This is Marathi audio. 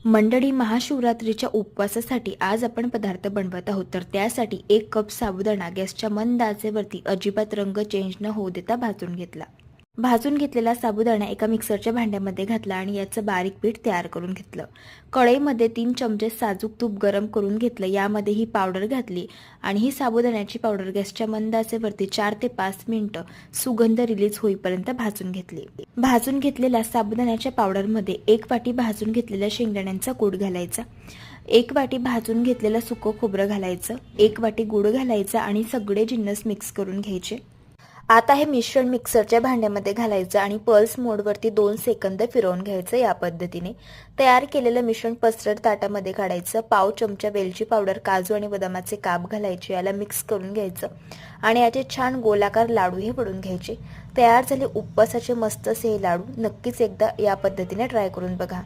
मंडळी, महाशिवरात्रीच्या उपवासासाठी आज आपण पदार्थ बनवत आहोत. तर त्यासाठी 1 कप साबुदाणा गॅसच्या मंद आचेवरती अजिबात रंग चेंज न होऊ देता भाजून घेतला. भाजून घेतलेला साबुदाणा एका मिक्सरच्या भांड्यामध्ये घातला आणि याचं बारीक पीठ तयार करून घेतलं. कढईमध्ये 3 चमचे साजूक तूप गरम करून घेतलं. यामध्ये ही पावडर घातली आणि ही साबुदाण्याची पावडर गॅसच्या मंद आचेवरती 4 ते 5 मिनिटं सुगंध रिलीज होईपर्यंत भाजून घेतली. भाजून घेतलेल्या साबुदाण्याच्या पावडरमध्ये 1 वाटी भाजून घेतलेल्या शेंगदाण्यांचा कूट घालायचा, 1 वाटी भाजून घेतलेलं सुकं खोबरं घालायचं, 1 वाटी गूळ घालायचा आणि सगळे जिन्नस मिक्स करून घ्यायचे. आता हे मिश्रण मिक्सरच्या भांड्यामध्ये घालायचं आणि पल्स मोडवरती 2 सेकंद फिरवून घ्यायचं. या पद्धतीने तयार केलेलं मिश्रण पसरट ताटामध्ये काढायचं. पाव चमचा वेलची पावडर, काजू आणि बदामाचे काप घालायचे. याला मिक्स करून घ्यायचं आणि याचे छान गोलाकार लाडू हे वळून घ्यायचे. तयार झाले उपवासाचे मस्त असे हे लाडू. नक्कीच एकदा या पद्धतीने ट्राय करून बघा.